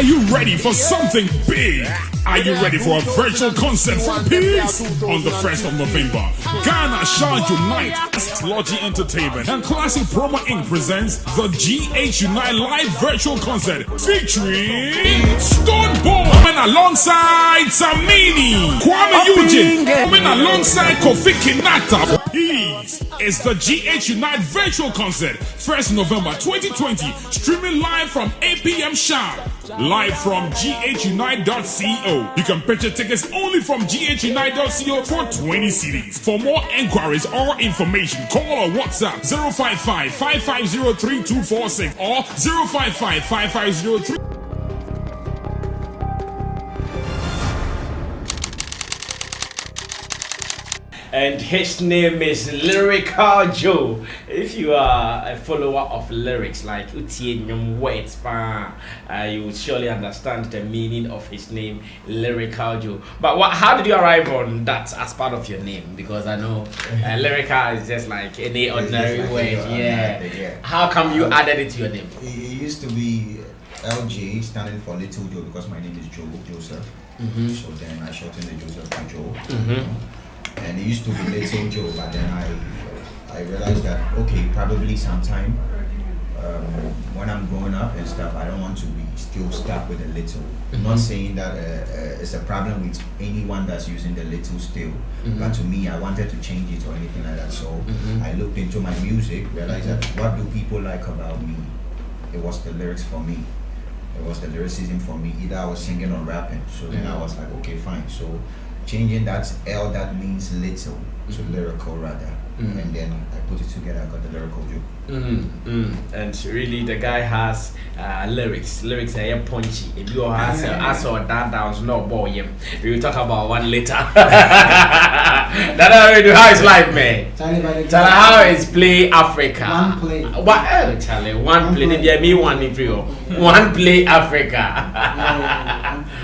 Are you ready for something big? Are you ready for a virtual concert from Peace? On the 1st of November, Ghana shall unite. Logi Entertainment and Classic Promo Inc. presents the GH Unite Live Virtual Concert featuring Stoneball coming alongside Sammy, Kwame Eugene coming alongside Kofi Kinata. Peace is the GH Unite Virtual Concert, 1st November 2020, streaming live from 8 p.m. sharp. Live from ghunite.co. You can purchase tickets only from ghunite.co for 20 CDs. For more enquiries or information, call or WhatsApp 055-5503-246 or 055-5503. And his name is Lyrical Joe. If you are a follower of lyrics like Utienum words, you will surely understand the meaning of his name, Lyrical Joe. But how did you arrive on that as part of your name? Because I know lyrical is just like any ordinary word. Yeah. How come you added it to your name? It used to be LJ, standing for Little Joe, because my name is Joseph. So then I shortened the Joseph to Joe. And it used to be Little Joe, but then I realized that, okay, probably sometime when I'm growing up and stuff, I don't want to be still stuck with the little. I'm not saying that it's a problem with anyone that's using the little still, but to me, I wanted to change it or anything like that. So I looked into my music, realized that what do people like about me? It was the lyrics for me. It was the lyricism for me. Either I was singing or rapping. So then I was like, okay, fine. So changing that L that means little to lyrical rather, and then I put it together. I got the Lyrical Joe. And really, the guy has lyrics. Lyrics are punchy. If you has or that was no boy, we will talk about one later. That already how is life, man. Tell how is play Africa. One play. What? Charlie, one play. Maybe me one if you. One play Africa.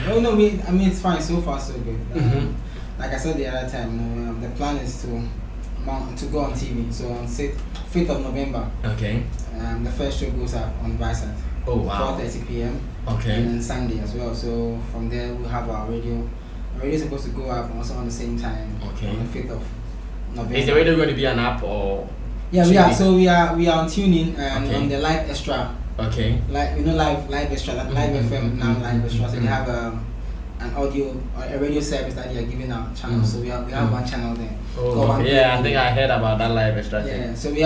No, I mean it's fine so far, so good. Like I said the other time, the plan is to go on TV. So on 5th of November, okay, the first show goes up on Viasat. Oh wow. 4:30 p.m. Okay. And then Sunday as well. So from there we'll have our radio. Our radio is supposed to go up also on the same time. Okay. On the 5th of November. Is the radio going to be an app or? Yeah, we are. So we are on TuneIn and Okay. on the Live Extra. Okay. Like live extra, like Live FM now Live Extra. So they have an audio or a radio service that they are giving out channel. So we have one channel there. Oh, yeah, I think I heard about that Live Extra thing. Yeah, so we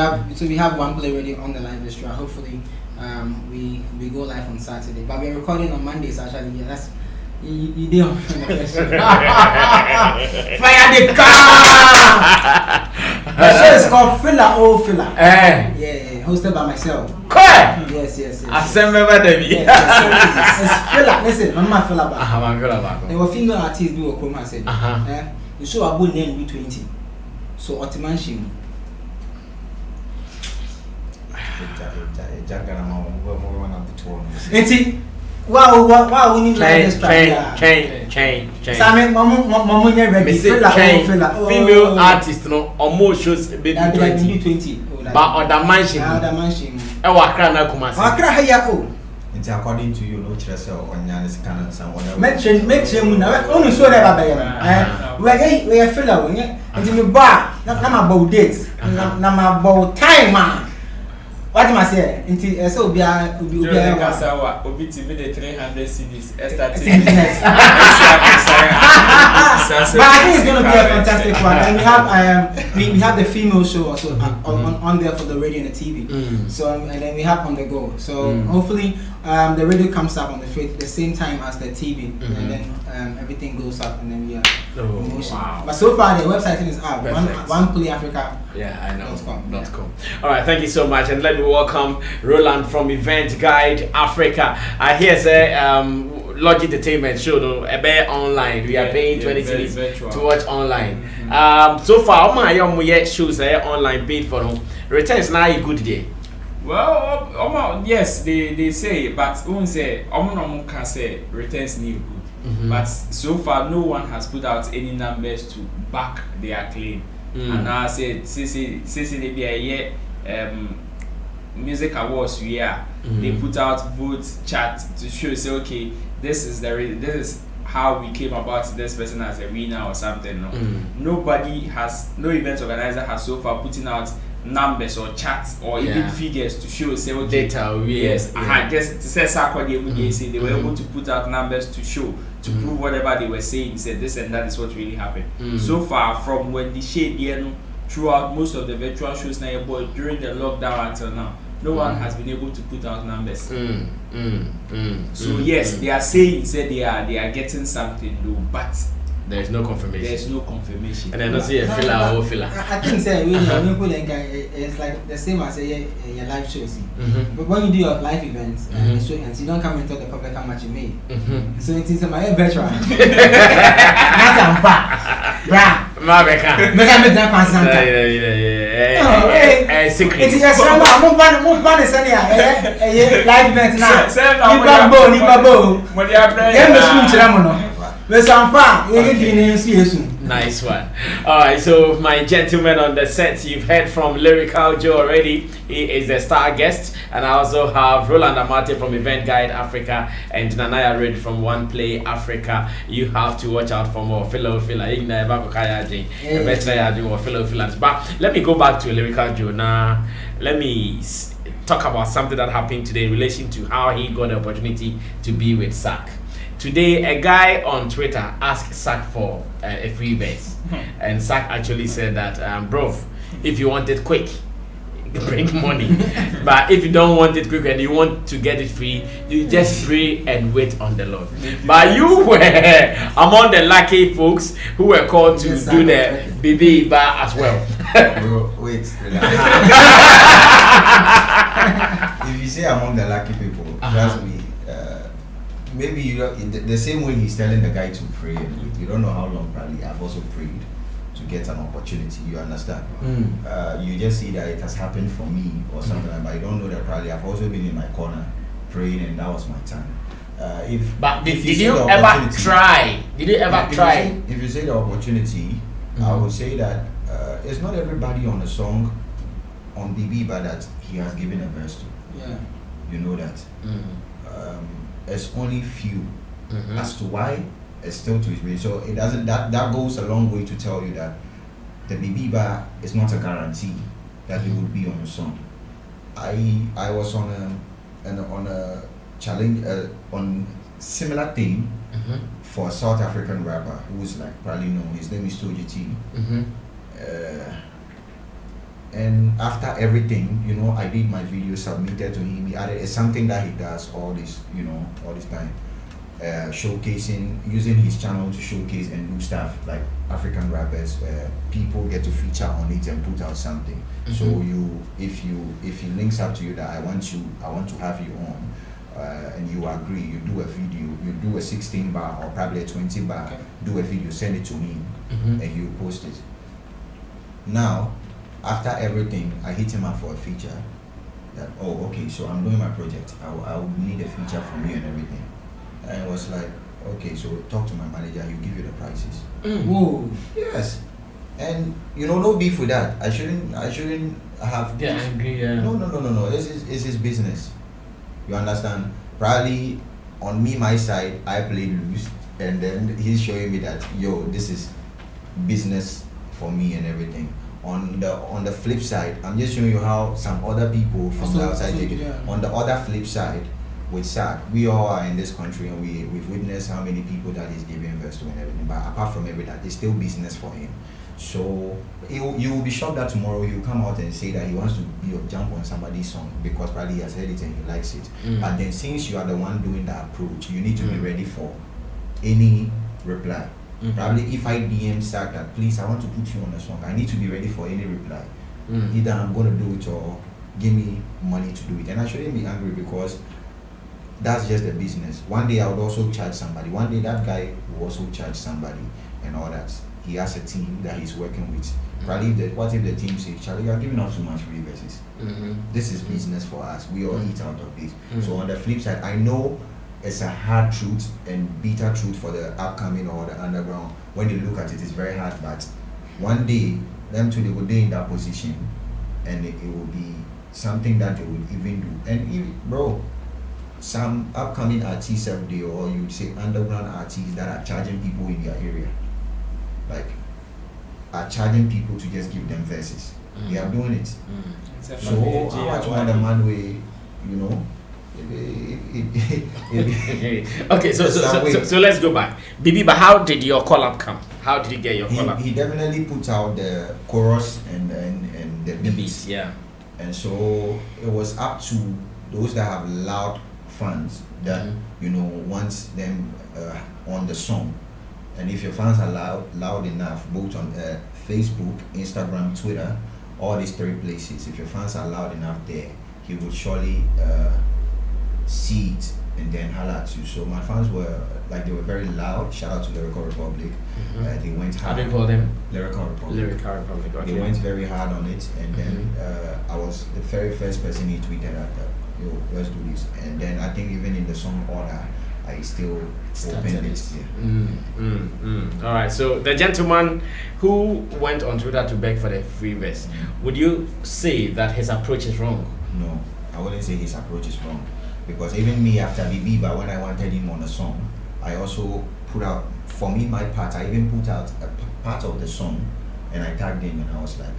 have one play radio on the Live Extra. Hopefully, we go live on Saturday. But we're recording on Mondays actually. Yeah, that's you did on the Fire the car. The show is called Filler. Yeah, hosted by myself. Correct. Yes. Assemble the It's Filler. Listen, I'm not Filler. I'm Filler. There were female artists who come and said, the show about name B20. So Otimanshim. Wow, we need like this Change. Sammy, Mama, ready. Female artist, no, almost shows baby 20. But other mansion. I walk around now, come It's according to you, no stress or Nyanis Canon, someone else. Make sure only so that we are filler, and you bar, not about dates, not about time, man. What am I saying? Until so be a Obi TV the 300 CDs. But I think it's going to be a fantastic one. And we have the female show also on there for the radio and the TV. So and then we have On The Go. So hopefully the radio comes up on the 5th, the same time as the TV, and then everything goes up, and then we are promotion. Wow. But so far the website is up. One Play Africa. Yeah, I know. .com. All right, thank you so much, and let me welcome Roland from Event Guide Africa. I hear say Lodge Entertainment show no online. We are paying 20 cities to watch online. So far, my shows online paid for them. Returns now a good day. Well, yes, they say, but one say can say returns new good. But so far, no one has put out any numbers to back their claim. And now I said, since they be a year, music awards they put out vote chat to show say okay, this is how we came about this person as a winner or something. No event organizer has so far putting out numbers or charts or even figures to show say okay, data. Yes, just to say they were able to put out numbers to show to prove whatever they were saying, said this and that is what really happened. So far from when the shade throughout most of the virtual shows now during the lockdown until now, no one has been able to put out numbers. So yes, they are saying they are getting something though, but there is no confirmation. There is no confirmation. And I don't see a filler or filler. I think it's like the same as your live shows. But when you do your live events and show events, you don't come and tell the public how much you made. So it is my virtual. Secret. It's just live event Nice one. Alright, so my gentlemen on the set, you've heard from Lyrical Joe already. He is a star guest. And I also have Roland Amate from Event Guide Africa and Nanaya Reid from One Play Africa. You have to watch out for more fellow filler. But let me go back to Lyrical Joe now. Let me talk about something that happened today in relation to how he got the opportunity to be with Sack. Today, a guy on Twitter asked Sack for a free verse, and Sack actually said that, bro, if you want it quick, bring money. But if you don't want it quick and you want to get it free, you just pray and wait on the Lord. But you were among the lucky folks who were called to do the BB bar as well. Bro, wait. If you say among the lucky people, trust me. Maybe you the same way he's telling the guy to pray and wait. You don't know how long probably I've also prayed to get an opportunity. You understand? You just see that it has happened for me or something like that. But you don't know that probably I've also been in my corner praying and that was my time. Did you ever try? If you say the opportunity, I would say that it's not everybody on the song on BB but that he has given a verse to. Yeah. You know that. It's only few. As to why, it's still to his way. So it doesn't. That goes a long way to tell you that the BB bar is not a guarantee that he would be on the song. I was on a challenge on similar theme for a South African rapper who's like probably known. His name is Toji T. And after everything, I did my video, submitted to him. He added, it's something that he does all this time, showcasing, using his channel to showcase and do stuff like African rappers, where people get to feature on it and put out something. So if he links up to you that I want to have you on, and you agree, you do a video, you do a 16 bar or probably a 20 bar, do a video, send it to him, and you post it. Now, after everything, I hit him up for a feature. That okay, so I'm doing my project. I will need a feature from you and everything. And I was like, okay, so talk to my manager. He'll give you the prices. Whoa. Yes. And no beef with that. I shouldn't have. Yeah, I agree. Yeah. No. It's his business. You understand? Probably on my side, I played loose, and then he's showing me that this is business for me and everything. On the flip side, I'm just showing you how some other people from the outside take it. On the other flip side, with SAC, we all are in this country and we've witnessed how many people that he's giving verse to and everything. But apart from everything, it's still business for him. So you will be shocked that tomorrow he'll come out and say that he wants to jump on somebody's song because probably he has heard it and he likes it. But then since you are the one doing the approach, you need to be ready for any reply. Probably if I DM Sack that please I want to put you on a song, I need to be ready for any reply. Either I'm going to do it or give me money to do it. And I shouldn't be angry because that's just the business. One day I would also charge somebody. One day that guy will also charge somebody and all that. He has a team that he's working with. Probably what if the team says, Charlie, you are giving out too much free verses. This is business for us. We all eat out of this. So on the flip side, I know it's a hard truth and bitter truth for the upcoming or the underground. When you look at it, it's very hard, but one day, them two, they will be in that position and it will be something that they would even do. And bro, some upcoming artists out there, or you'd say underground artists that are charging people in their area, like are charging people to just give them verses. They are doing it. So how much more the man way, you know? Okay, so let's go back. Bibi, but how did your collab come? How did you get your collab? He definitely put out the chorus and the beats. Yeah. And so it was up to those that have loud fans that you know wants them on the song. And if your fans are loud enough, both on Facebook, Instagram, Twitter, all these 3 places, if your fans are loud enough there, he would surely see it and then holler at you. So my fans were like, they were very loud. Shout out to Lyrical Republic. They went hard. How do you call them? Lyrical Republic. Lyrical Republic. Okay. They went very hard on it, and then I was the very first person he tweeted at, yo, let's do this. And then I think even in the song order, I still opened it. Yeah. All right. So the gentleman who went on Twitter to beg for the free verse, would you say that his approach is wrong? No, I wouldn't say his approach is wrong, because even me after Bibiba, when I wanted him on a song, I also put out, for me, my part, I even put out a part of the song, and I tagged him, and I was like,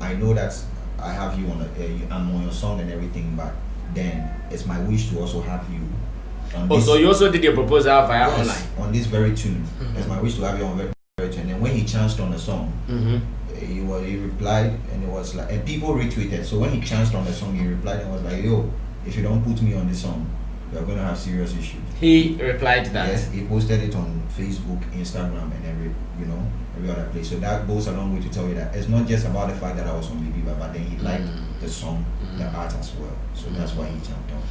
I know that I have you on I'm on your song and everything, but then it's my wish to also have you. So you also did your proposal via online? On this very tune. It's my wish to have you on very tune. And when he chanced on the song, he replied, and it was like, and people retweeted. So when he chanced on the song, he replied and was like, yo, if you don't put me on this song, you're gonna have serious issues. He replied that. Yes, he posted it on Facebook, Instagram, and every other place. So that goes a long way to tell you that it's not just about the fact that I was on Bibiba, but then he liked the song, the art as well. So that's why he jumped on.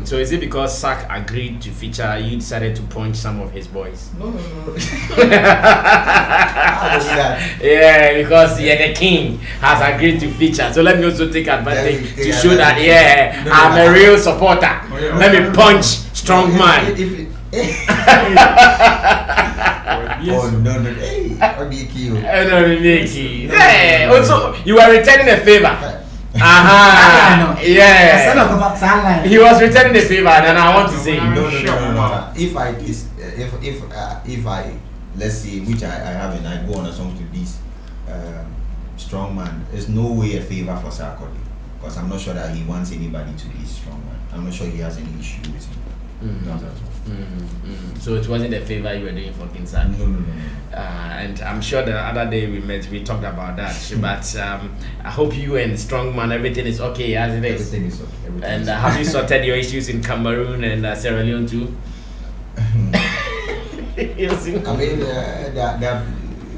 So is it because Sack agreed to feature, you decided to punch some of his boys? No. Yeah, because the king has agreed to feature. So let me also take advantage to show that I'm a real supporter. Let me punch strong man. Oh no! Hey, also you are returning a favor. Yeah. He was returning a favor, and I want to say no. If I let's say, which I have, and I go on a song to this strong man, there's no way a favor for Sarkodie, because I'm not sure that he wants anybody to be strong man. I'm not sure he has any issue with him. Not at all. So it wasn't a favor you were doing for King Sam? No. And I'm sure the other day we talked about that. But I hope you and Strongman, everything is okay as it is. Everything is okay. And have you sorted your issues in Cameroon and Sierra Leone too? I mean,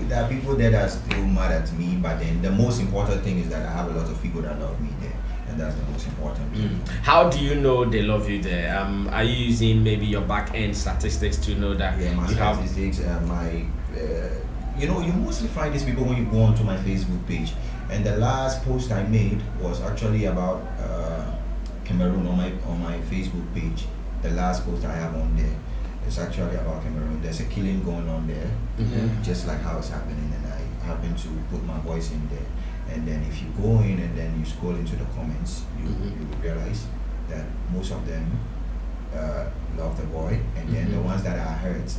there are people there that are still mad at me, but then the most important thing is that I have a lot of people that love me there. And that's the most important thing. How do you know they love you there? Are you using maybe your back end statistics to know that? Yeah, my statistics, you mostly find these people when you go onto my Facebook page. And the last post I made was actually about Cameroon on my Facebook page. The last post I have on there is actually about Cameroon. There's a killing going on there, just like how it's happening, and I happen to put my voice in there. And then if you go in and then you scroll into the comments, you will realize that most of them love the boy, and then the ones that are hurt,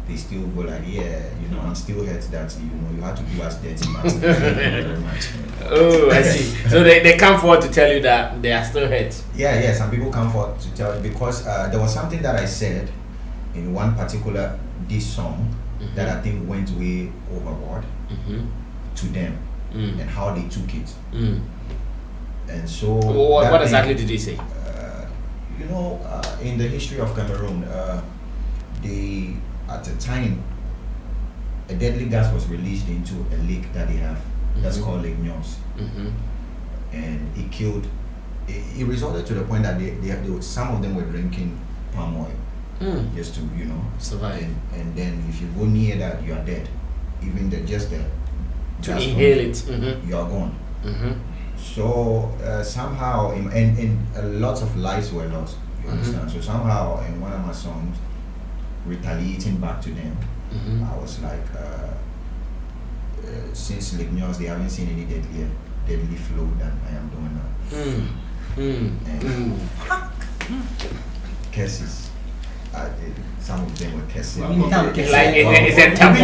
they still go like, I'm still hurt that you had to do us dirty much. Very much. Oh, I see. So they come forward to tell you that they are still hurt. Yeah. Some people come forward to tell you, because there was something that I said in one particular diss song that I think went way overboard to them. And how they took it. And so what exactly did he say? In the history of Cameroon, they at the time, a deadly gas was released into a lake that they have that's called Lake Nyos. And it killed, it resulted to the point that some of them were drinking palm oil just to survive. And then if you go near that, you are dead. Even to inhale it, you are gone. So somehow, and lots of lives were lost. You understand? So somehow, in one of my songs, retaliating back to them, I was like, since Lake Nyos, they haven't seen any deadly deadly flow than I am doing now. Curses. Some of them were curses. Like it's a taboo.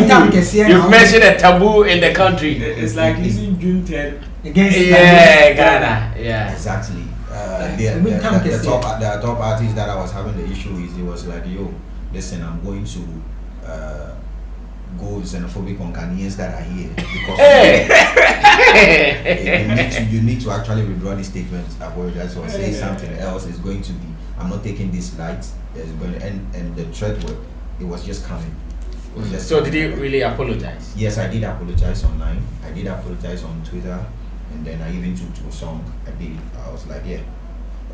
You've mentioned a taboo in the country. It's like using June 10 against Ghana. Yeah. Exactly. The top artist that I was having the issue with, it was like, yo, listen, I'm going to go xenophobic on Ghanaians that are here because you need to actually withdraw this statement, apologize or say something else. It's going to be, I'm not taking this light. It's going to end, and the threat word, it was just coming. So did you really apologize? Yes, I did apologize online. I did apologize on Twitter, and then I even took to a song. I was like, yeah,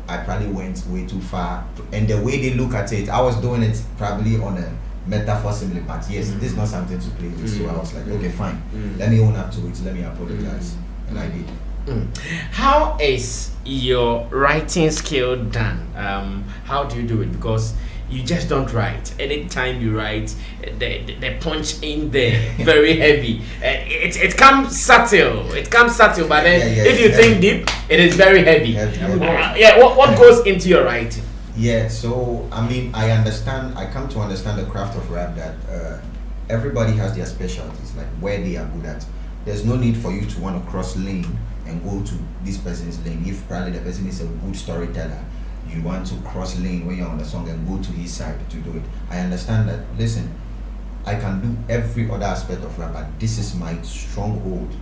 I probably went way too far. And the way they look at it, I was doing it probably on a metaphor simply, but yes, this is not something to play with. So I was like, okay, fine. Let me own up to it. Let me apologize. And I did. How is your writing skill done? How do you do it? Because you just don't write. Anytime you write, the punch in there very heavy. It comes subtle. It comes subtle, but then if you think deep, it is very heavy. What goes into your writing? Yeah, so I mean, I come to understand the craft of rap that everybody has their specialties, like where they are good at. There's no need for you to want to cross lane and go to this person's lane. If probably the person is a good storyteller, you want to cross lane when you're on the song and go to his side to do it. I understand that. Listen, I can do every other aspect of rap, but this is my stronghold.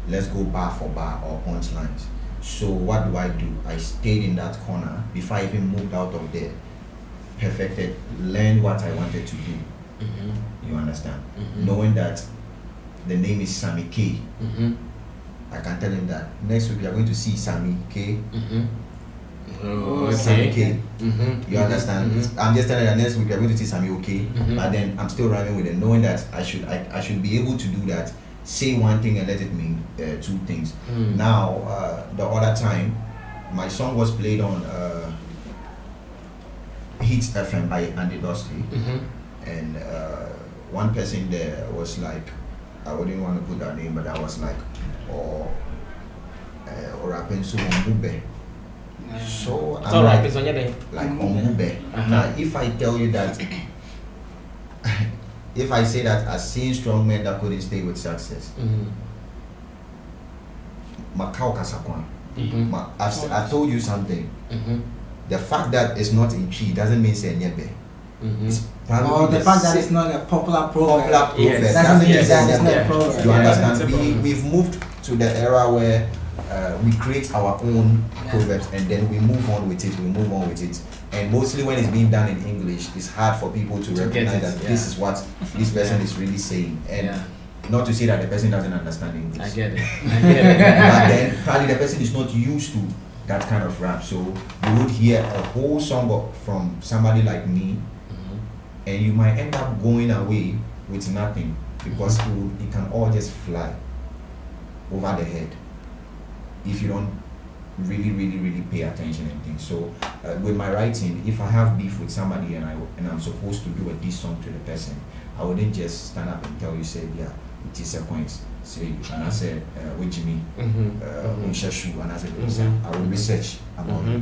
Let's go bar for bar or punchlines. So what do? I stayed in that corner before I even moved out of there. Perfected, learned what I wanted to do. You understand? Knowing that the name is Sammy K. I can tell him that next week we are going to see Sammy K. Sammy K. You understand? I'm just telling you that next week we are going to see Sammy OK. But then I'm still running with it, knowing that I should be able to do that. Say one thing and let it mean two things. Now, the other time, my song was played on Hits FM by Andy Dusty, and one person there was like, I wouldn't want to put that name, but I was like, or rapping so Ombube. So I'm like Ombube. Now, if I tell you that. If I say that I've seen strong men that couldn't stay with success, I told you something. The fact that it's not in Chi doesn't mean say nyebe. It's probably the fact that it's not a popular proverb. Yes. Doesn't mean that it's not a proverb. You understand? We've moved to the era where we create our own proverbs and then we move on with it. And mostly when it's being done in English, it's hard for people to recognize that this is what this person is really saying. And not to say that the person doesn't understand English. I get it. But then probably the person is not used to that kind of rap. So you would hear a whole song from somebody like me, and you might end up going away with nothing because it can all just fly over the head if you don't really pay attention and things. So with my writing, if I have beef with somebody and I'm supposed to do a diss song to the person, I wouldn't just stand up and tell you, say, yeah, it is a coins. Say, and I said, with Jimmy, and I said, I will research about it.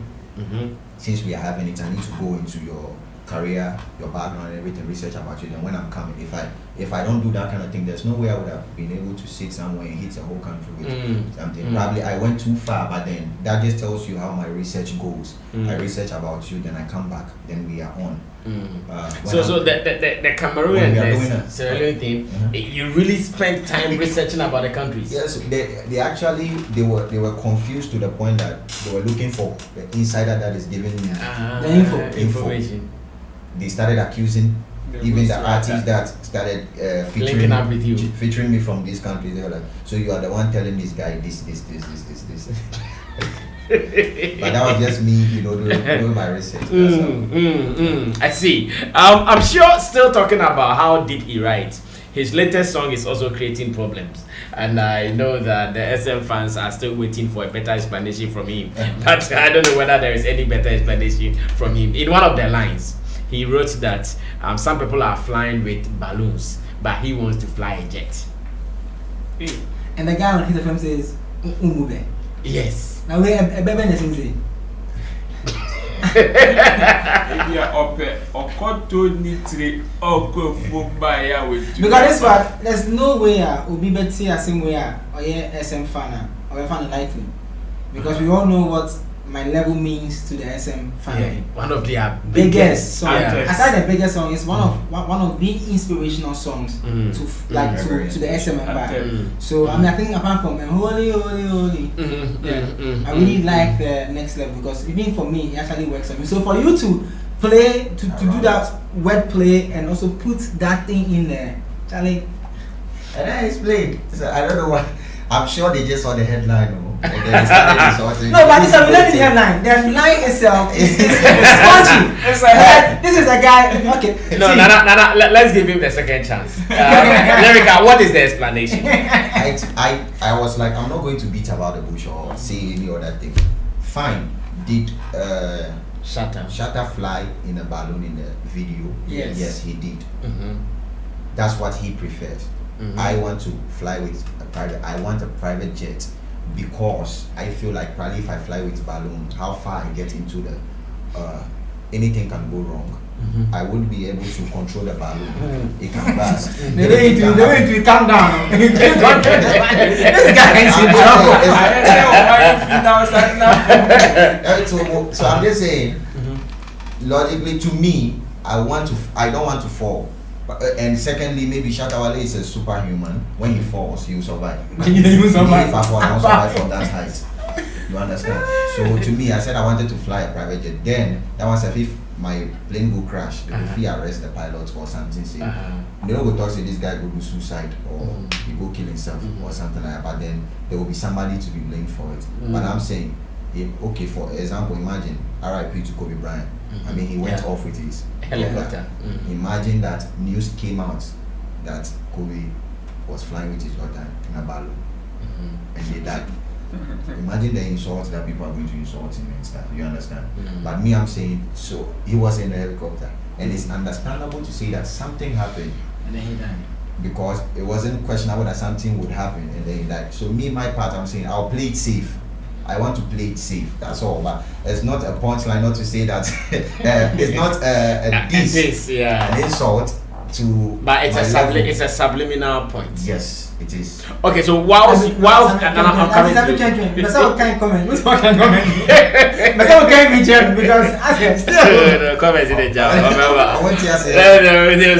Since we are having it, I need to go into your career, your background, and everything, research about you. Then when I'm coming, if I don't do that kind of thing, there's no way I would have been able to sit somewhere and hit the whole country with something. Probably I went too far, but then that just tells you how my research goes. I research about you, then I come back, then we are on. So the Cameroonians, Sierra Leone thing, you really spent time researching about the countries. Yes, they actually were confused to the point that they were looking for the insider that is giving me the information. They started accusing even the artists that started featuring me from these countries. They were like, so you are the one telling this guy this. But that was just me, doing my research. I see. I'm sure, still talking about how deep he writes, his latest song is also creating problems. And I know that the SM fans are still waiting for a better explanation from him. But I don't know whether there is any better explanation from him. In one of the lines, he wrote that some people are flying with balloons, but he wants to fly a jet. And the guy on his FM says, Umube. Yes. Now we a baby necessary. If you are up or cut to nitre or go for buy with Because this one, there's no way will be better same way or SM fan or a fan likely. Because we all know what my level means to the SM fan. Yeah, one of their biggest song. Yeah. Aside the biggest song, it's one of the inspirational songs to the SM empire. So I think apart from Holy, I really like the next level because even for me it actually works on me. So for you to play to do that word play and also put that thing in there, Charlie. And I explained. So I don't know why. I'm sure they just saw the headline. And then they started No, but this is not the headline. The line itself is punchy. It's like This is a guy. Okay. No, let's give him the second chance. Lyrical, what is the explanation? I was like, I'm not going to beat about the bush or say any other thing. Fine. Did Shatta fly in a balloon in the video? Yes. Yes, he did. That's what he prefers. I want to fly with a private. I want a private jet because I feel like probably if I fly with balloon, how far I get into the anything can go wrong. I wouldn't be able to control the balloon. It can burst. The way to calm down. This guy is in trouble. So I'm just saying, logically to me, I don't want to fall. And secondly, maybe Shatta Wale is a superhuman. When he falls, he will survive. He will survive. If I fall, I won't survive from that height. You understand? So to me, I said I wanted to fly a private jet. Then that was if my plane go crash, they will arrest the pilot or something. Say, they don't go talk say this guy go do suicide or he go kill himself or something like that. But then there will be somebody to be blamed for it. But I'm saying, okay, for example, imagine RIP to Kobe Bryant. I mean, he went off with his helicopter. Imagine that news came out that Kobe was flying with his daughter in a balloon and they died. Imagine the insults that people are going to insult him and stuff. You understand? But me, I'm saying, so he was in a helicopter, and it's understandable to say that something happened And then he died. because it wasn't questionable that something would happen and then he died. So me, my part, I'm saying I'll play it safe. I want to play it safe. That's all. But it's not a punchline. Not to say that it's not a diss, an insult to. But it's a subliminal point. Yes, it is. Okay, so whilst I'm coming to. But someone can't comment. But someone can't be judged because I still. No, comments in the job. I want to say. No, they'll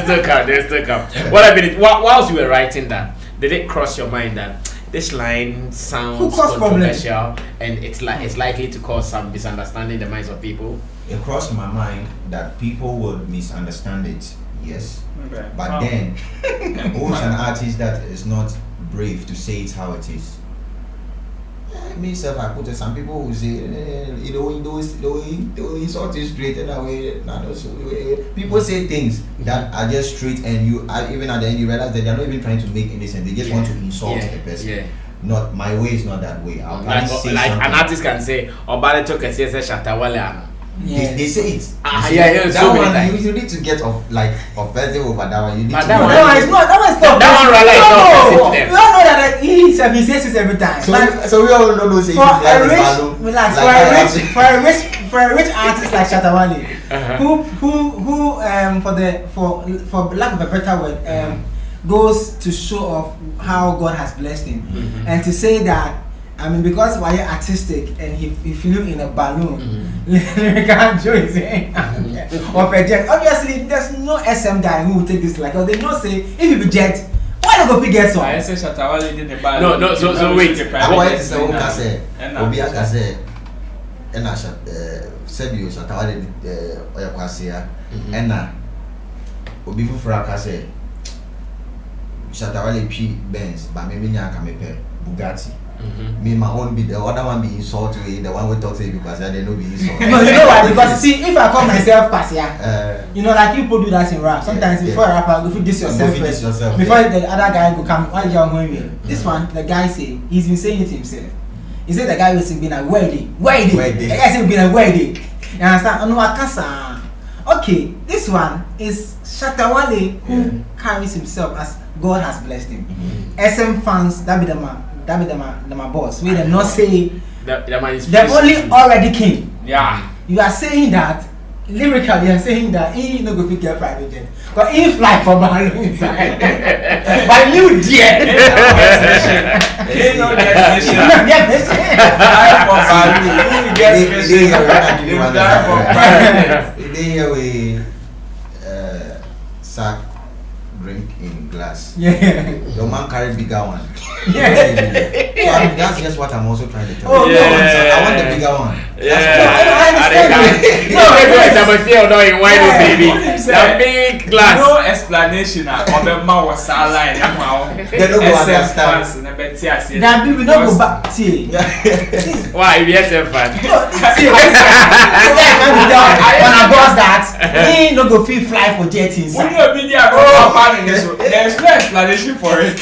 still come. What I mean, whilst you were writing that, did it cross your mind that this line sounds controversial and it's likely to cause some misunderstanding in the minds of people? It crossed my mind that people would misunderstand it. Yes. Okay. But then, who's an artist that is not brave to say it how it is? Myself, I put it. Some people who say, don't insult you straight and away. People say things that are just straight, and even at the end you realize that they are not even trying to make any sense. They just want to insult the person. Yeah. Not my way is not that way. I'll like an artist can say, "Obale took a Shatta Wale." They say it. That so one you need to get offensive over that one. You need but to we all know that he says it every time. So we all know those for a rich artist like Shatta Wale, who for lack of a better word, goes to show off how God has blessed him, and to say that. I mean, because while you're artistic and he flew in a balloon, Lyrical Joe is saying, or per jet. Obviously, there's no SM guy who will take this like, they not say, if you be jet, why not go pick get some? I say Shatta Wale did the balloon. No, so wait. I want to say, Obi Akase, and I said, you Shatta Wale Oyakwasia, and Obi Fufurakase, Shatta Wale P Benz, but maybe Nyakamepe, Bugatti. Me, my own be the other one be insulted, the one we talk to because they don't be insulted. No, you know why? Because see, if I call myself Pasia, you know, like people do that in rap. Sometimes before a rapper, go diss yourself first. Before the other guy go come, why you going? This one, the guy say he's been saying it himself. He said the guy was been a wedding. The guy said been a wedding. You understand? No, I can't. Okay, this one is Shatta Wale who carries himself as God has blessed him. SM fans, that be my boss. We did not say The man is the only already king. Yeah. You are saying that lyrically, you are saying that he no go fit get private jet. But he fly for balloon. But you dear. He no get mission. You no get mission. Fly for balloon. He get mission. He fly for private. They we sack drink in glass. Yeah. The man carry bigger one. Yeah. So I mean, that's just what I'm also trying to tell Oh, you. yeah. I want the bigger one. I understand. No, why no baby? The big glass. No explanation. Obama was sideline. They don't go understand. That we not go back. See. Why? Yes, fan. See. When I does that, he no go fit fly for jet inside. When you be there, there's no explanation for it.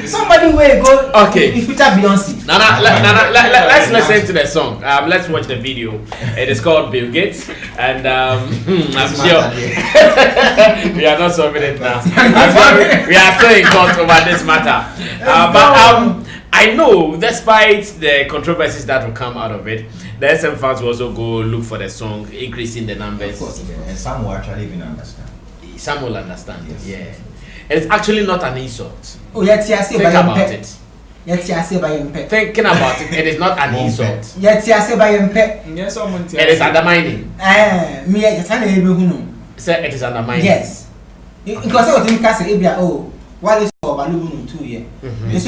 Somebody will go. Okay. If it's Beyonce. Let's listen to the song. Let's watch the video. It is called Bill Gates, and I'm sure we are not solving it now. We are still in court over this matter. But I know, despite the controversies that will come out of it, the SM fans will also go look for the song, increasing the numbers. Of course, yeah. And some will actually even understand. Some will understand. Yes. Yeah. It's actually not an insult. Oh, yeah, think about it. Thinking about it, it is not an insult. Yes, It is undermining. Me, Say it is undermining. yes. Because I was in Casa, oh, while it's for balloon 2 years. Because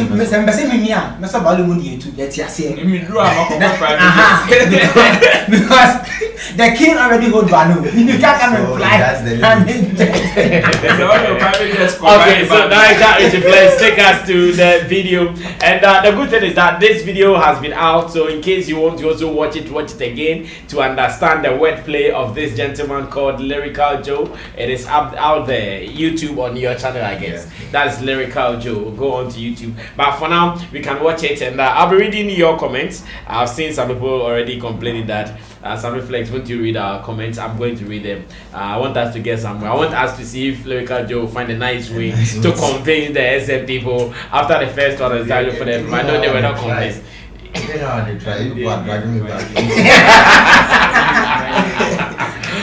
the king already hold balloon. You can't come and fly. That's the Okay, so now let's take us to the video. And the good thing is that this video has been out, so in case you want to also watch it again to understand the wordplay of this gentleman called Lyrical Joe. It is out there, YouTube on your channel, I guess. Yeah. That's Lyrical Joe. Go on to YouTube. But for now, we can watch it, and I'll be reading your comments. I've seen some people already complaining that Sammy Flex, won't you read our comments? I'm going to read them. I want us to get somewhere. I want us to see if Lyrical Joe find a nice way to convince the SM people after the first one. Is for them. I know they were not convinced. They know how they try. You are dragging me back.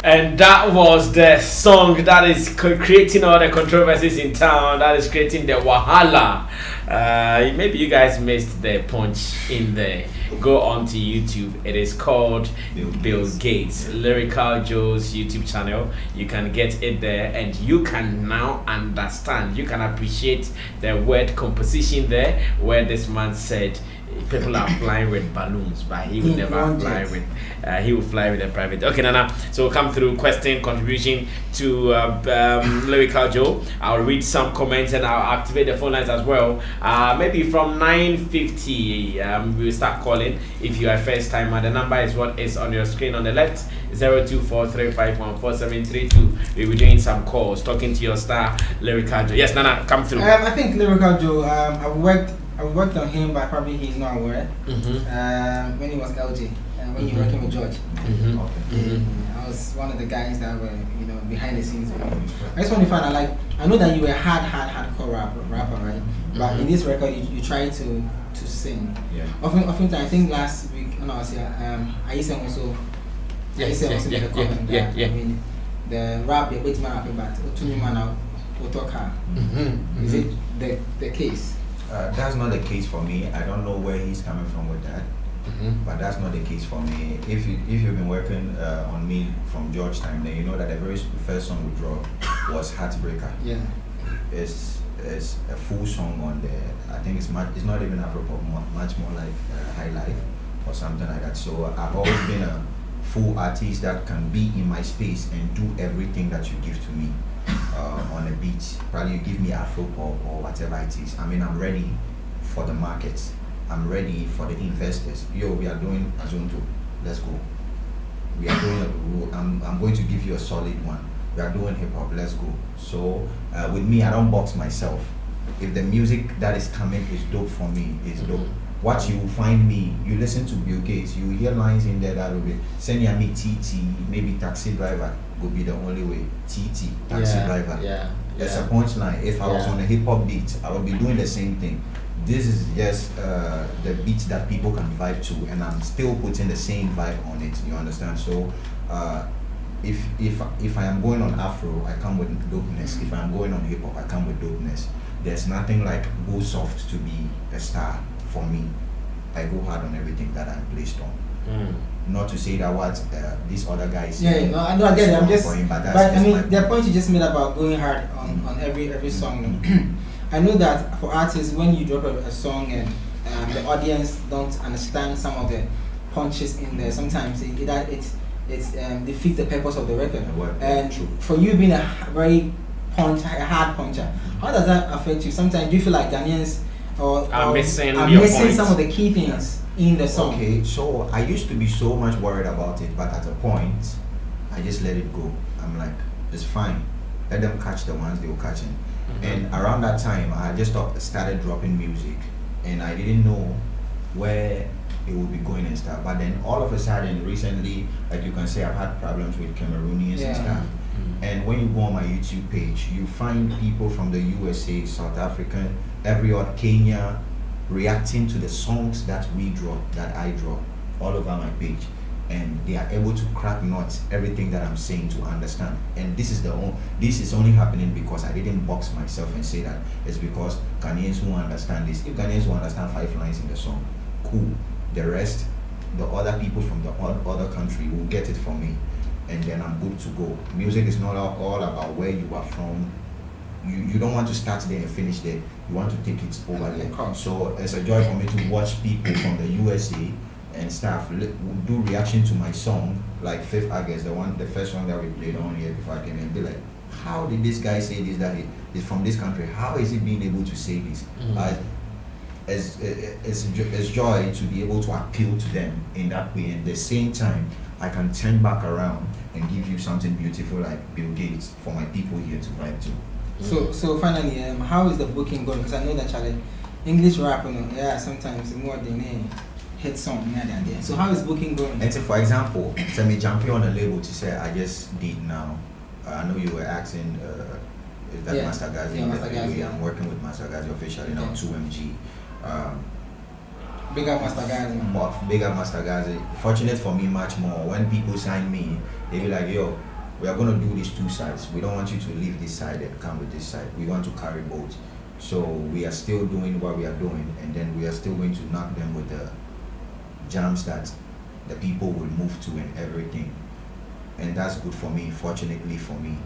And that was the song that is creating all the controversies in town, that is creating the wahala. Maybe you guys missed the punch in there. Go on to YouTube. It is called Bill Gates, Lyrical Joe's YouTube channel. You can get it there, and you can now understand, you can appreciate the word composition there, where this man said people are flying with balloons, but he will never fly with. He will fly with a private. Okay, Nana. So we'll come through question contribution to Lyrical Joe. I'll read some comments and I'll activate the phone lines as well. Maybe from 9:50, we'll start calling. If you are first timer, the number is what is on your screen on the left. 0243514732. We'll be doing some calls, talking to your star, Lyrical Joe. Yes, Nana, come through. I think Lyrical Joe. I've worked on him, but probably he's not aware. When he was LJ, when you were working with George, I was one of the guys that were, behind the scenes. I just want to find out, like, I know that you were hardcore rapper, right? But in this record, you try to sing. Yeah. Often, I think last week when I was here, I used to also. Made a comment that, I mean, the rap, the bit man happy, but to me, man, will talk her. Is it the case? That's not the case for me. I don't know where he's coming from with that, but that's not the case for me. If you've been working on me from George time, then you know that the very first song we dropped was Heartbreaker. Yeah, it's a full song on there. I think it's not even Afropop, much more like High Life or something like that. So I've always been a full artist that can be in my space and do everything that you give to me. On a beat, probably you give me Afropop or whatever it is. I mean, I'm ready for the markets. I'm ready for the investors. Yo, we are doing Azonto. Let's go. We are doing I'm going to give you a solid one. We are doing hip hop. Let's go. So with me, I don't box myself. If the music that is coming is dope for me, it's dope. what you find me, you listen to Bill Gates, you hear lines in there that will be send me TT, maybe taxi driver would be the only way. TT, taxi driver. Yeah. There's a punchline. If I was on a hip hop beat, I would be doing the same thing. This is just the beat that people can vibe to, and I'm still putting the same vibe on it. You understand? So if I am going on Afro, I come with Dopeness. If I am going on hip hop, I come with Dopeness. There's nothing like go soft to be a star for me. I go hard on everything that I'm placed on. Not to say that what these other guys I get it. I'm just, but I mean, the point you just made about going hard on every song. I know that for artists, when you drop a song and the audience don't understand some of the punches in there, sometimes it defeats the purpose of the record. And for you being a very hard puncher, how does that affect you? Sometimes do you feel like Ghanaians are missing some of the key things in the song? Okay, so I used to be so much worried about it, but at a point, I just let it go. I'm like, it's fine. Let them catch the ones they were catching. And around that time, I just started dropping music, and I didn't know where it would be going and stuff. But then all of a sudden, recently, like you can say, I've had problems with Cameroonians and stuff. And when you go on my YouTube page, you find people from the USA, South Africa, every other Kenya, reacting to the songs that we drop, that I drop, all over my page. And they are able to crack nuts everything that I'm saying to understand. And this is only happening because I didn't box myself and say that it's because Ghanaians won't understand this. If Ghanaians won't understand 5 lines in the song, cool. The rest, the other people from the other country will get it from me, and then I'm good to go. Music is not all about where you are from. You don't want to start there and finish there. You want to take it over there. So it's a joy for me to watch people from the USA and stuff do reaction to my song, like 5th August, the first song that we played on here before I came in, be like, how did this guy say this, that he's from this country? How is he being able to say this? It's joy to be able to appeal to them in that way, and at the same time I can turn back around and give you something beautiful like Bill Gates for my people here to vibe to. So finally, how is the booking going? Because I know that Charlie, English rap, sometimes more than hit song there. So how is booking going? And so for example, Sammy jumping on a label to say I just did now. I know you were asking is that Master Gazi? Master Gazi. I'm working with Master Gazi officially now, 2MG. Big up Master Gazi. Big up Master Gazi. Fortunate for me much more. When people sign me, they be like, yo, we are going to do these 2 sides. We don't want you to leave this side and come with this side. We want to carry both. So we are still doing what we are doing, and then we are still going to knock them with the jams that the people will move to and everything. And that's good for me, fortunately for me.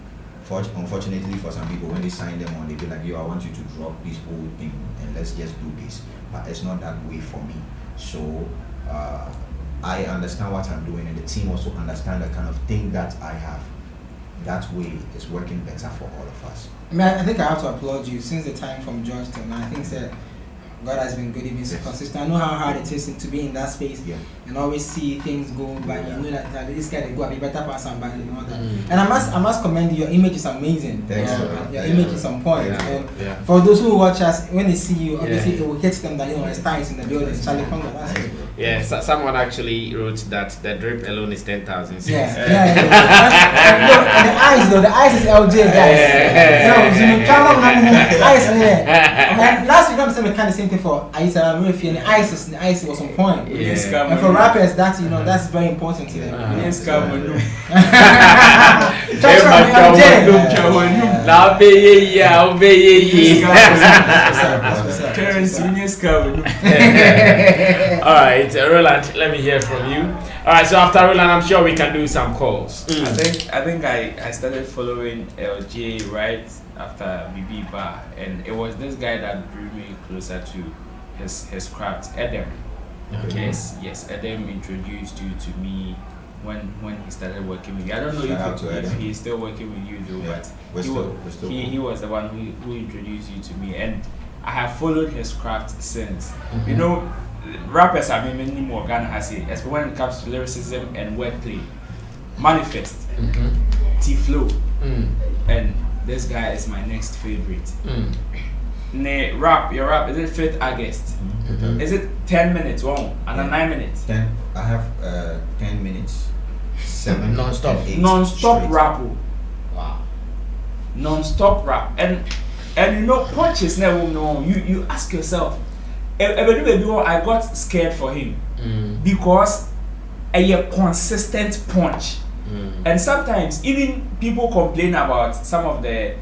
Unfortunately for some people, when they sign them on, they be like, yo, I want you to drop this whole thing and let's just do this. But it's not that way for me. So I understand what I'm doing, and the team also understand the kind of thing that I have. That way it's working better for all of us. I think I have to applaud you since the time from Georgetown. I think that God has been good, he's been so consistent. I know how hard it is to be in that space and always see things go by. You know that this guy they go be better pass somebody, you know that. And I must commend you. Your image is amazing. Thanks, your image is on point. And for those who watch us, when they see you, obviously it will hit them that it's tight in the building. Charlie Congo, that's it. Yeah, someone actually wrote that the drip alone is 10,000. And the eyes is LJ guys. Eyes last week I'm saying kind of same thing for Aisa and Rufi, and the ice was on point. And for rappers, that's that's very important to them. Yes, All right, Roland, let me hear from you. All right, so after Roland, I'm sure we can do some calls. I think I started following LJ right after BB Bar, and it was this guy that drew me closer to his craft, Adam. Okay. Yes, Adam introduced you to me when he started working with you. I don't know if he's still working with you though, but he was the one who introduced you to me, and I have followed his craft since. You know, rappers are many more Ghana has it, especially when it comes to lyricism and wordplay. Manifest, T-Flow, and this guy is my next favorite. Ne rap, your rap, is it 5th August? Is it 10 minutes long and 9 minutes? 10. I have 10 minutes. 7 Non-stop. 8 Non-stop straight. rap. Wow. Non-stop rap. And you know, punches never know. You ask yourself, I got scared for him because a consistent punch. And sometimes even people complain about some of the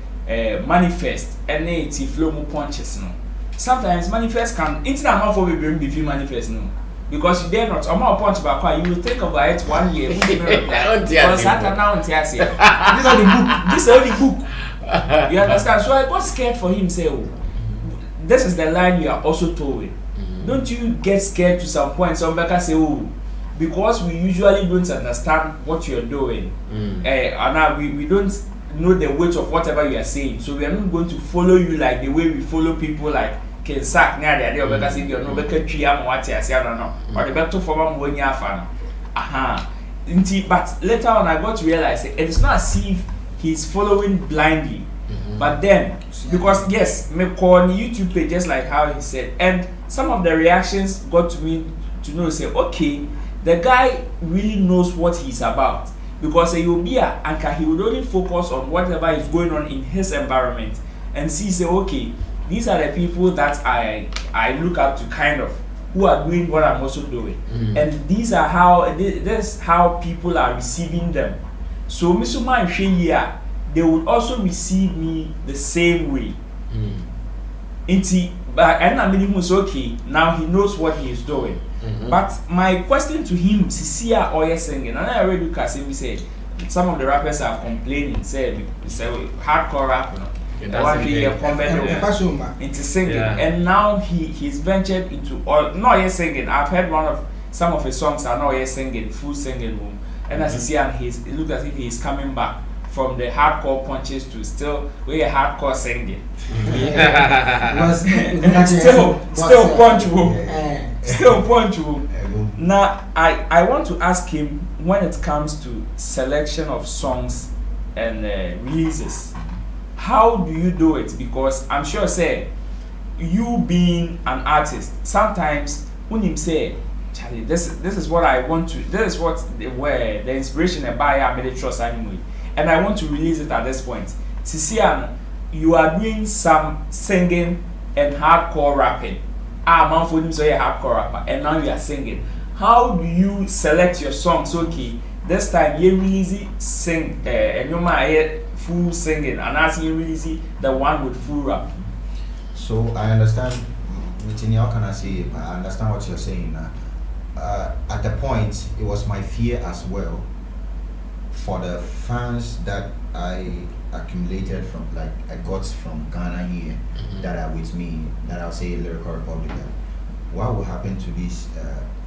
manifest and the flow punches. No. Sometimes manifest can internet for bring between manifest no. Because you dare not, I'm not punch back. You will think about it 1 year. This is only book. You understand? So I got scared for him. Say, oh, this is the line you are also towing. Don't you get scared to some point? Some backer say, oh, because we usually don't understand what you're doing, and we don't know the weight of whatever you are saying. So we are not going to follow you like the way we follow people like Ken Sack near the idea of better saying you're no better tree am what I say no or the better form when you fan. But later on I got to realize it is not as if he's following blindly. But then because yes, me call on YouTube page just like how he said, and some of the reactions got to me to know say okay, the guy really knows what he's about. Because he will be a anchor, he would only focus on whatever is going on in his environment and see say okay, these are the people that I look up to kind of who are doing what I'm also doing. And these are how this is how people are receiving them. So Misuma and Shea, they would also receive me the same way. But I mean was okay, now he knows what he is doing. But my question to him, Sisia Oye singing, and I already look at him, he said some of the rappers are complaining, say hardcore rap, into singing, and now he's ventured into all not yet singing. I've heard some of his songs are not yet singing, full singing, and as you see, and it looks as if he's coming back from the hardcore punches to still we a hardcore singing. Still punch room. Still punch room. Now I want to ask him when it comes to selection of songs and releases, how do you do it? Because I'm sure say you being an artist, sometimes when you say Charlie, this is what I want to, this is what where the inspiration and buy I made trust anyway. And I want to release it at this point. Sisian, you are doing some singing and hardcore rapping. Man for him so you're hardcore rapper, and now you are singing. How do you select your songs? Okay, this time you release sing and you might full singing, and as you release the one with full rap. So I understand. How can I say? I understand what you're saying. At the point, it was my fear as well. For the fans that I accumulated from, like I got from Ghana here, that are with me, that I'll say Lyrical Republic, what will happen to this?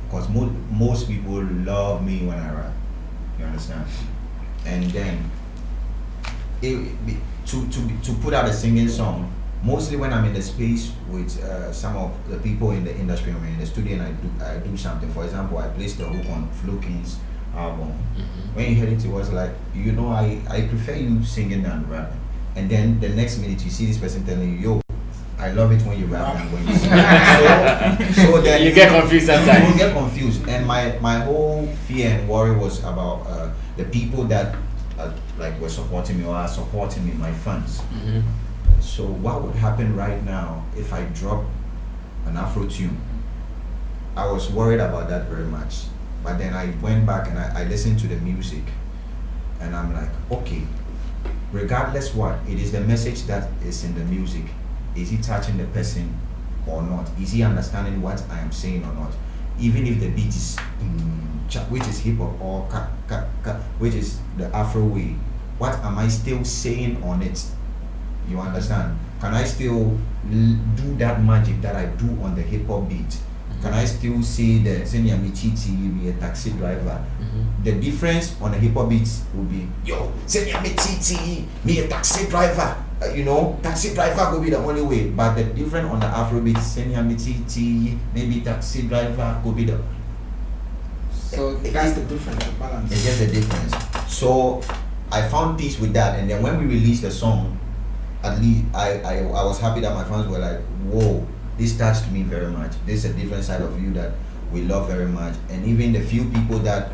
Because most people love me when I rap, you understand? And then to put out a singing song, mostly when I'm in the space with some of the people in the industry, I'm in the studio and I do something. For example, I placed the hook on Flo King's album. When you heard it, it was like, you know, I prefer you singing than rapping. And then the next minute you see this person telling you, yo, I love it when you rap and when you sing. So then you get confused sometimes. You get confused. And my whole fear and worry was about the people that like were supporting me or are supporting me, my fans. So what would happen right now if I drop an Afro tune? I was worried about that very much. But then I went back and I listened to the music, and I'm like, okay, regardless what, it is the message that is in the music. Is he touching the person or not? Is he understanding what I am saying or not? Even if the beat is, which is hip hop, or which is the Afro way, what am I still saying on it? You understand? Can I still do that magic that I do on the hip hop beat? Can I still say that Senya Mititi be a taxi driver? The difference on the hip hop beats will be, yo, Senya Mititi be a taxi driver. You know, taxi driver will be the only way. But the difference on the Afro beats, Senya Mititi, maybe taxi driver will be the. So that's the difference, the balance. It's just the difference. So I found peace with that, and then when we released the song, at least I was happy that my fans were like, whoa, this touched me very much. This is a different side of you that we love very much. And even the few people that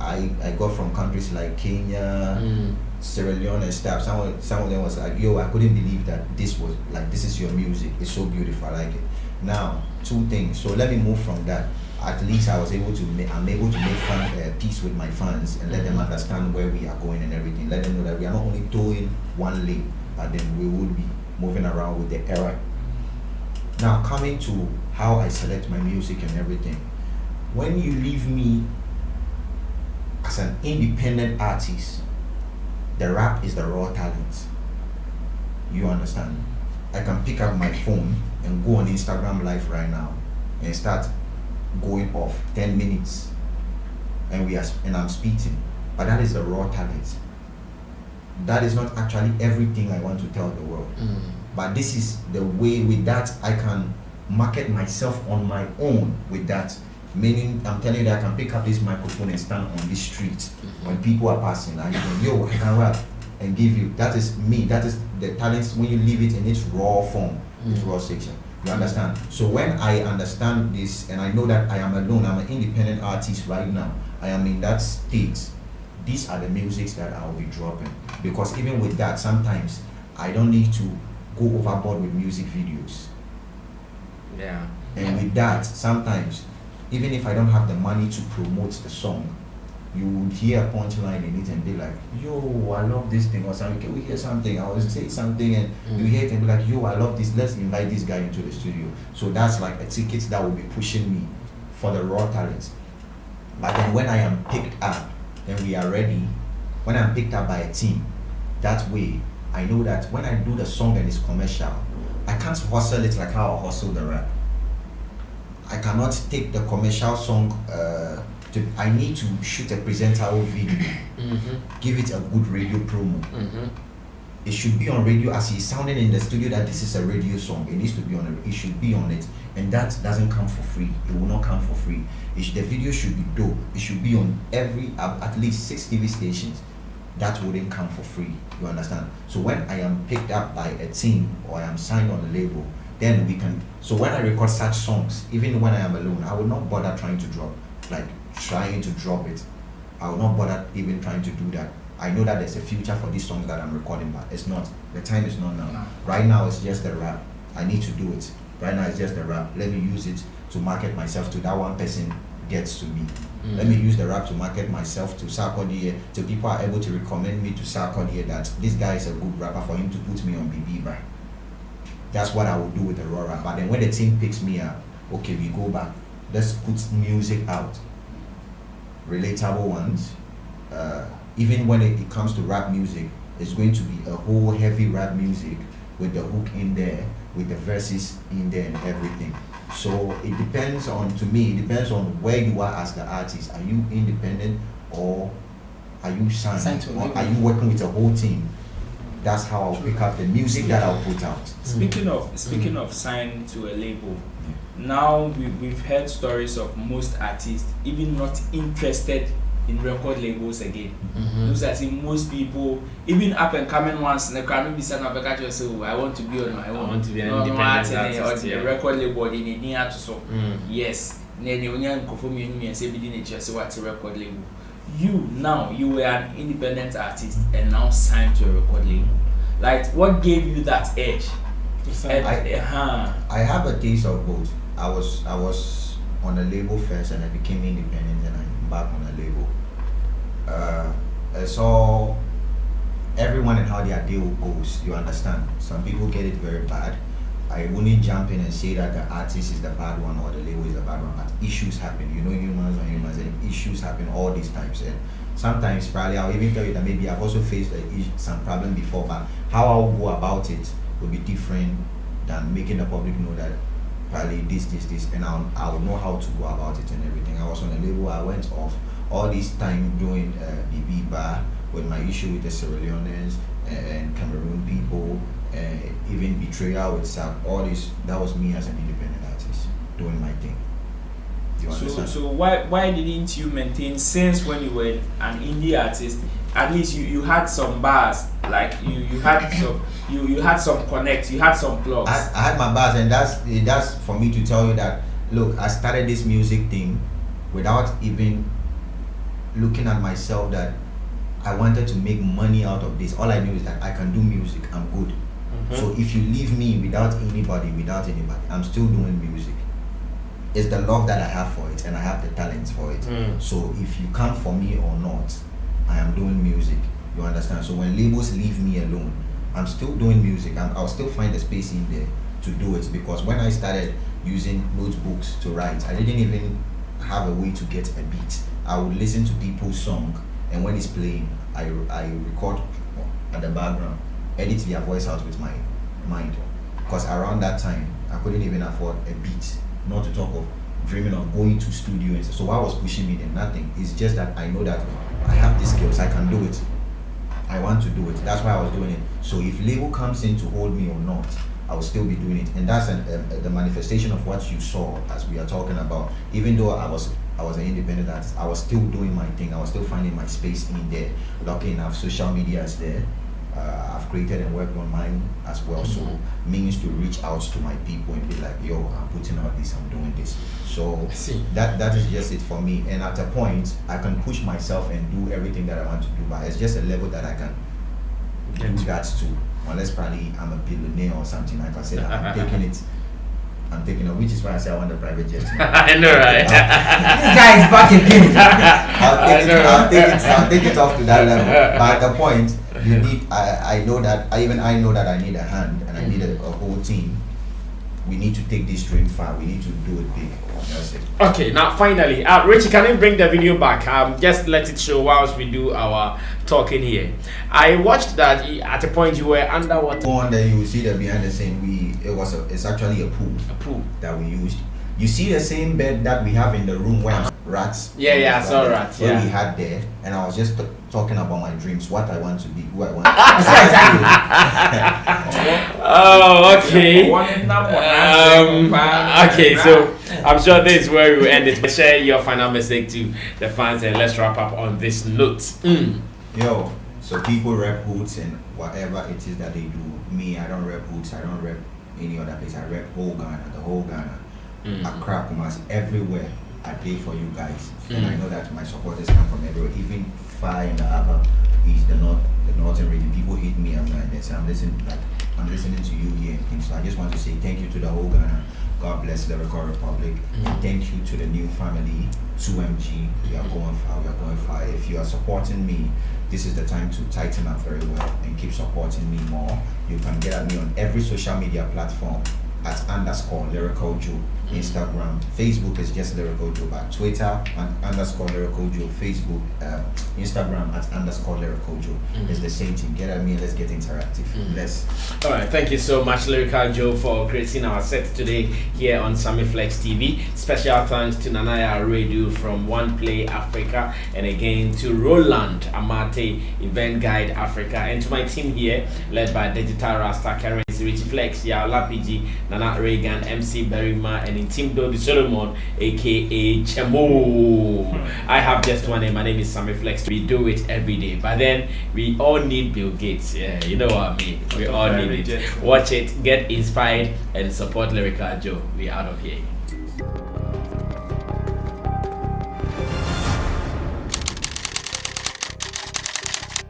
I got from countries like Kenya, Sierra Leone and stuff, some of them was like, yo, I couldn't believe that this was like, this is your music, it's so beautiful, I like it. Now, two things. So let me move from that. At least I'm able to make peace with my fans and let them understand where we are going and everything. Let them know that we are not only towing one lane, but then we will be moving around with the era. Now, coming to how I select my music and everything. When you leave me as an independent artist, the rap is the raw talent. You understand? I can pick up my phone and go on Instagram Live right now and start going off 10 minutes and I'm speaking, but that is the raw talent. That is not actually everything I want to tell the world, but this is the way. With that I can market myself on my own with that, meaning I'm telling you that I can pick up this microphone and stand on this street when people are passing and you go, yo, I can rap and give you. That is me. That is the talent when you leave it in its raw form, its raw section. You understand? So when I understand this and I know that I am alone, I'm an independent artist right now, I am in that state, these are the musics that I'll be dropping. Because even with that, sometimes I don't need to go overboard with music videos. Yeah. And with that, sometimes, even if I don't have the money to promote the song, you would hear a punchline in it and be like, yo, I love this thing, or something. Can we hear something? I will say something and you hear it and be like, yo, I love this, let's invite this guy into the studio. So that's like a ticket that will be pushing me for the raw talent. But then when I am picked up and we are ready, when I'm picked up by a team, that way I know that when I do the song and it's commercial, I can't hustle it like how I hustle the rap. I cannot take the commercial song, I need to shoot a presentable video, give it a good radio promo. It should be on radio as he's sounding in the studio that this is a radio song. It needs to be on it. It should be on it, and that doesn't come for free. It will not come for free. The video should be dope. It should be on at least 6 TV stations. That wouldn't come for free. You understand? So when I am picked up by a team or I am signed on the label, then we can. So when I record such songs, even when I am alone, I will not bother trying to drop it. I will not bother even trying to do that. I know that there's a future for these songs that I'm recording, but it's not. The time is not now. No. Right now it's just the rap. I need to do it. Right now it's just the rap. Let me use it to market myself to that one person gets to me. Let me use the rap to market myself to Sarkodie, so people are able to recommend me to Sarkodie that this guy is a good rapper for him to put me on BB bar. That's what I will do with the raw rap. But then when the team picks me up, okay, we go back. Let's put music out. Relatable ones. Even when it comes to rap music, it's going to be a whole heavy rap music with the hook in there, with the verses in there and everything. So it depends on where you are as the artist. Are you independent or are you signed? Or are you working with a whole team? That's how I'll pick up the music that I'll put out. Speaking of signed to a label, now we've heard stories of most artists even not interested in record labels again. Those are most people, even up and coming ones, they can be saying, I want to be on my own. I want to be an independent artist, or a record label in a near to so. Yes, then you can confirm me and say, what's a record label. You were an independent artist and now signed to a record label. Like, what gave you that edge? I have a taste of both. I was on a label first and I became independent and I'm back on a label. I saw everyone and how their deal goes, you understand. Some people get it very bad. I wouldn't jump in and say that the artist is the bad one or the label is the bad one, but issues happen. Humans are humans and issues happen all these times. And sometimes probably I'll even tell you that maybe I've also faced some problem before, but how I'll go about it will be different than making the public know that probably this, and I'll know how to go about it and everything. I was on the label, I went off all this time doing BB bar with my issue with the Sierra Leoneans and Cameroon people, even betrayal with SAP, all this, that was me as an independent artist doing my thing. You understand? So why didn't you maintain, since when you were an indie artist, at least you had some bars, like you you had some connects, you had some plugs. I had my bars, and that's for me to tell you that, look, I started this music thing without even looking at myself that I wanted to make money out of this. All I knew is that I can do music, I'm good. So if you leave me without anybody, I'm still doing music. It's the love that I have for it, and I have the talent for it. So if you come for me or not, I am doing music. You understand? So when labels leave me alone, I'm still doing music. I'll still find a space in there to do it, because when I started using notebooks to write, I didn't even have a way to get a beat. I would listen to people's song, and when it's playing, I record at the background, edit their voice out with my mind. Because around that time, I couldn't even afford a beat, not to talk of dreaming of going to studio and so what was pushing me then? Nothing. It's just that I know that I have the skills, I can do it. I want to do it. That's why I was doing it. So if label comes in to hold me or not, I will still be doing it. And that's the manifestation of what you saw as we are talking about. Even though I was an independent artist, I was still doing my thing. I was still finding my space in there. Lucky enough, social media is there. I've created and worked on mine as well, so means to reach out to my people and be like, yo, I'm putting out this, I'm doing this. So that is just it for me. And at a point, I can push myself and do everything that I want to do, but it's just a level that I can do that to. Unless probably I'm a billionaire or something, like I said, I'm taking it, which is why I say I want a private jet. I know, right? This guy is back again. I'll take it off to that level. But at the point, you need. I know that I know that I need a hand, and I need a whole team. We need to take this dream far. We need to do it big. That's it. Okay, now finally, Richie, can you bring the video back? Just let it show whilst we do our talking here. I watched that at a point you were underwater. Go on there, you will see that behind the scene. It's actually a pool that we used. You see the same bed that we have in the room where rats. Yeah, I saw rats. We had there, and I was just talking about my dreams, what I want to be, who I want. Oh, okay. Okay, so I'm sure this is where we will end it. Share your final message to the fans, and let's wrap up on this note. Yo, so people rep hoods and whatever it is that they do. Me, I don't rep hoods. I don't rep any other place. I rep whole Ghana, the whole Ghana. Accra, Kumasi, everywhere I play for you guys, and I know that my supporters come from everywhere, even far in the upper east, the northern region. People hit me, I'm like this. I'm listening to you here and things. So I just want to say thank you to the whole Ghana. God bless the Lyrical Republic. And thank you to the new family, 2MG. We are going far. If you are supporting me, this is the time to tighten up very well and keep supporting me more. You can get at me on every social media platform at _Lyrical Joe. Instagram, Facebook is just Lyrical Joe, but Twitter _Lyrical Joe, Facebook, Instagram at _Lyrical Joe. It's the same thing. Get at me, let's get interactive. All right, thank you so much, Lyrical Joe, for creating our set today here on Sammy Flex TV. Special thanks to Nanaya Radio from One Play Africa, and again to Roland Amate, Event Guide Africa, and to my team here, led by Digital Rasta Currency, Richie Flex, Yaola PG, Nana Reagan, MC Berima, and in Team Dodi Solomon, aka Chemo. I have just one name. My name is Sammy Flex. We do it every day, but then we all need Bill Gates. Yeah, you know what I mean. We all need it. Watch it, get inspired, and support Lyrical Joe. We out of here.